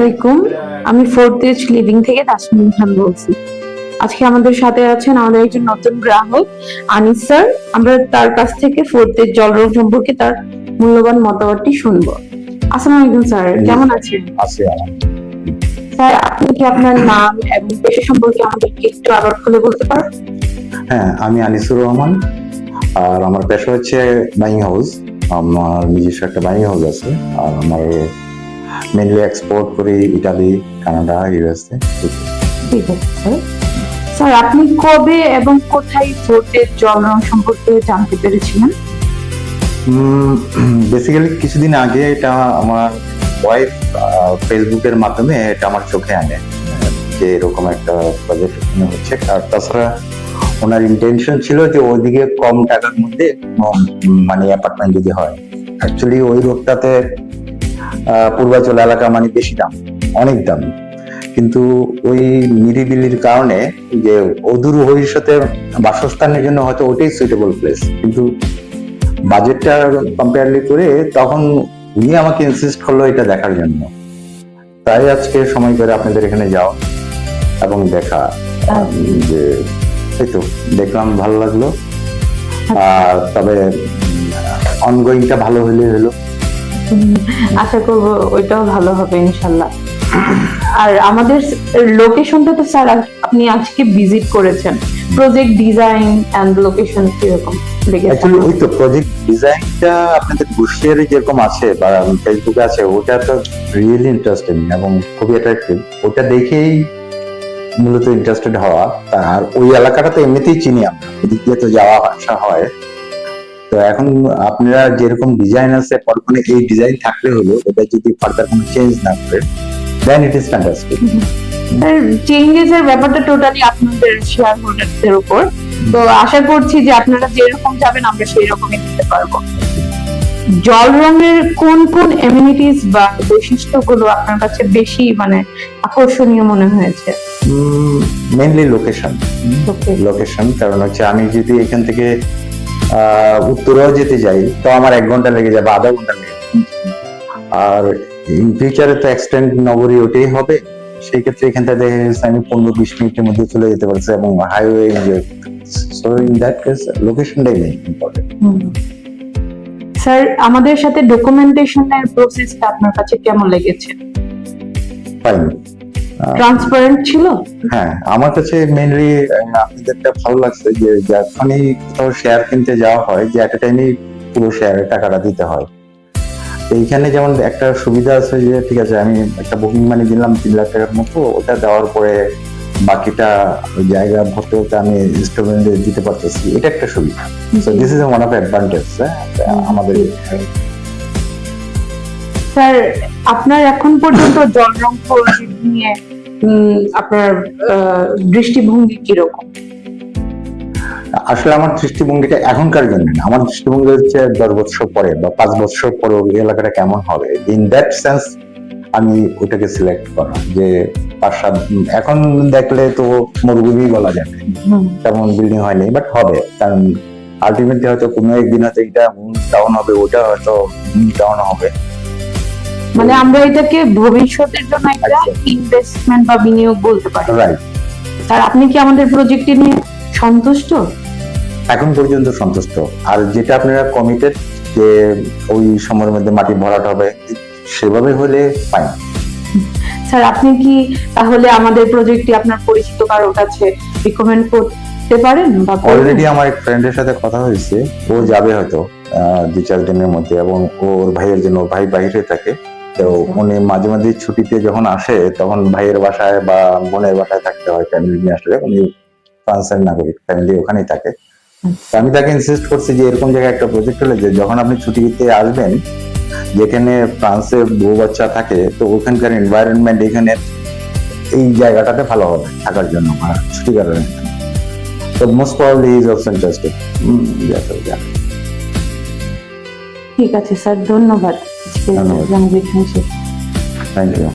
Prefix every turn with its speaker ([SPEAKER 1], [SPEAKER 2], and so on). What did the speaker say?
[SPEAKER 1] আলাইকুম, আমি fourth age living থেকে তাসমিন খান বলছি। আজকে আমাদের সাথে আছেন আমাদের একজন নতুন গ্রাহক আনিস স্যার। আমরা তার কাছ থেকে ফোর্থ এজ জলরং সম্পর্কে তার মূল্যবান মতামতটি শুনবো। আসসালামু আলাইকুম স্যার, কেমন আছেন?
[SPEAKER 2] আছি
[SPEAKER 1] স্যার, আপনি কি আপনার নাম এবং পেশা সম্পর্কে আমাদেরকে একটু আবার খুলে বলতে পারেন?
[SPEAKER 2] হ্যাঁ, আমি আনিসুর রহমান। আর আমার পেশা হচ্ছে বাইং হাউস। আমার নিজস্ব একটা বাইং হাউস আছে। আর আমার মেনলি এক্সপোর্ট করি ইটালি, কানাডা, ইউএসএ।
[SPEAKER 1] ঠিক আছে স্যার। স্যার, আপনি কবে এবং কোথায় ফোর্থ এজ জলরং সম্পর্কে জানতে পেরেছিলেন?
[SPEAKER 2] বেসিক্যালি কিছুদিন আগে এটা আমার ওয়াইফ ফেসবুকের মাধ্যমে এটা আমার চোখে আনে যে এরকম একটা প্রজেক্ট হচ্ছে। আর তাছাড়া ওনার ইন্টেনশন ছিল যে ওইদিকে কম টাকার মধ্যে মানে অ্যাপার্টমেন্ট যদি হয়। অ্যাকচুয়ালি ওই রোডটাতে পূর্বাচল এলাকা মানে বেশি দাম, অনেক দাম। কিন্তু ওই নিরিবিলির কারণে যে অদূর ভবিষ্যতে বাসস্থানের জন্য হয়তো ওটাই সুইটেবল প্লেস, কিন্তু বাজেটটা কম্পেয়ারলি করে তখন উনি আমাকে ইনসিস্ট করলো এটা দেখার জন্য। তাই আজকে সময় করে আপনাদের এখানে যাও এবং দেখা, যে এই তো দেখলাম, ভালো লাগলো। আর তবে অনগোয়িংটা ভালো হলে হলো,
[SPEAKER 1] আশা করবো ওইটাও ভালো হবে ইনশাল্লাহ। আর আমাদের লোকেশনটা তো স্যার আপনি আজকে ভিজিট করেছেন, প্রজেক্ট ডিজাইন এন্ড লোকেশন কিরকম লেগেছে?
[SPEAKER 2] অ্যাকচুয়ালি ওই তো প্রজেক্ট ডিজাইনটা আপনাদের বুশিয়ারে যেরকম আছে বা ফেসবুকে আছে, ওটা তো রিয়েলি ইন্টারেস্টিং এবং খুবই অ্যাট্রাক্টিভ। ওটা দেখেই মূলত ইন্টারেস্টেড হওয়া। আর ওই এলাকাটা তো এমনিতেই চিনি, আমরা এদিক দিয়ে তো যাওয়া আসা হয়। তো এখন আপনারা যেরকম ডিজাইন আছে পরপরে এই ডিজাইন থাকলে হলো, ওটা যদি ফার্দার কোনো চেঞ্জ না করে, দেন ইট ইজ ফ্যান্টাস্টিক।
[SPEAKER 1] চেঞ্জেস এর ব্যাপারটা টোটালি আপনাদের শেয়ার হোল্ডারদের উপর। তো আশা করছি যে আপনারা যেরকম যাবেন আমরা সেই রকমই দিতে পারবো। জল রঙের কোন কোন এমিনিটিস বা বৈশিষ্ট্যগুলো আপনার কাছে বেশি মানে আকর্ষণীয় মনে হয়েছে?
[SPEAKER 2] Mainly location. কারণ হচ্ছে আমি যদি এখান থেকে উত্তরেও যেতে যাই তো আমার 1 ঘন্টা লেগে যাবে, আধা ঘন্টা লেগে যাবে। আর ইন ফিউচারে তো এক্সটেন্ড নগরী ওটাই হবে, সেই ক্ষেত্রে এখানটা দেখা গেছে আমি 15-20 মিনিটের মধ্যে চলে যেতে পারছি এবং highway enjoy. So in that case লোকেশনটাই মেইন ইম্পর্টেন্ট।
[SPEAKER 1] স্যার, আমাদের সাথে ডকুমেন্টেশনের প্রসেসটা আপনার কাছে কেমন লেগেছে?
[SPEAKER 2] ফাইন,
[SPEAKER 1] ট্রান্সপারেন্ট ছিল?
[SPEAKER 2] হ্যাঁ, আমার কাছে মেইনলি আপনাদেরটা ভালো লাগছে যে যখনই কোথাও শেয়ার কিনতে যাওয়া হয় যে এট এ টাইমই পুরো শেয়ারের টাকাটা দিতে হয়। এইখানে যেমন একটা সুবিধা আছে যে ঠিক আছে আমি একটা বুকিং মানি দিলাম 3 লাখ টাকার মতো, ওটা দেওয়ার পরে বাকিটা জায়গা ভর্তি হতে আমি ইনস্টলমেন্টে দিতে পারতেছি, এটা একটা সুবিধা। So this is one of advantage আমাদের।
[SPEAKER 1] স্যার, আপনার এখন পর্যন্ত জল রং প্রজেক্ট নিয়ে আপনার দৃষ্টিভঙ্গি কিরকম?
[SPEAKER 2] আসলে আমার দৃষ্টিভঙ্গিটা এখনকার জন্য না, আমার দৃষ্টিভঙ্গি হচ্ছে 10 বছর পরে বা 5 বছর পরে ওই এলাকাটা কেমন হবে। ইন দ্যাট সেন্স আমি ওটাকে সিলেক্ট করা, যে 5-7 এখন দেখলে তো মরুভূমি বলা যাবে, তেমন বিল্ডিং হয়নি, বাট হবে। কারণ আলটিমেটলি হয়তো কোনো একদিন হয়তো এটা ডাউন হবে, ওটা হয়তো ডাউন হবে।
[SPEAKER 1] মানে আমরা এটাকে ভবিষ্যতের জন্য একটা ইনভেস্টমেন্ট বা বিনিয়োগ বলতে পারি।
[SPEAKER 2] রাইট।
[SPEAKER 1] স্যার, আপনি কি আমাদের প্রজেক্টটি নিয়ে সন্তুষ্ট?
[SPEAKER 2] এখন পর্যন্ত সন্তুষ্ট। আর যেটা আপনারা কমিটেড যে ওই সময়ের মধ্যে মাটি ভরাট হবে, সেভাবে হলে ফাইন।
[SPEAKER 1] স্যার, আপনি কি তাহলে আমাদের প্রজেক্টটি আপনার পরিচিত কারোর কাছে রিকমেন্ড করতে পারেন?
[SPEAKER 2] অলরেডি আমার এক ফ্রেন্ডের সাথে কথা হয়েছে, ও যাবে হয়তো 2-4 দিনের মধ্যে, এবং ওর ভাইয়ের জন্য, ভাই বাইরে থাকে। তো উনি মাঝে মাঝে ছুটিতে যখন আসে তখন ভাইয়ের বাসায় বা বোনের বাসায় থাকতে হয়, ফ্যামিলি নিয়ে আসলে। উনি ফ্রান্সের নাগরিক, ফ্যামিলি ওখানেই থাকে। আমি তাকে ইনসিস্ট করছি যে এরকম জায়গায় একটা প্রজেক্ট হলে যে যখন আপনি ছুটিতে আসবেন, যেখানে ফ্রান্সে বউ বাচ্চা থাকে, তো ওখানকার এনভায়রনমেন্ট এখানে এই জায়গাটাতে ভালো হবে থাকার জন্য ছুটি কাটানোর জন্য। তো most probably is also interested.
[SPEAKER 1] ঠিক আছে স্যার, ধন্যবাদ।
[SPEAKER 2] Thank you.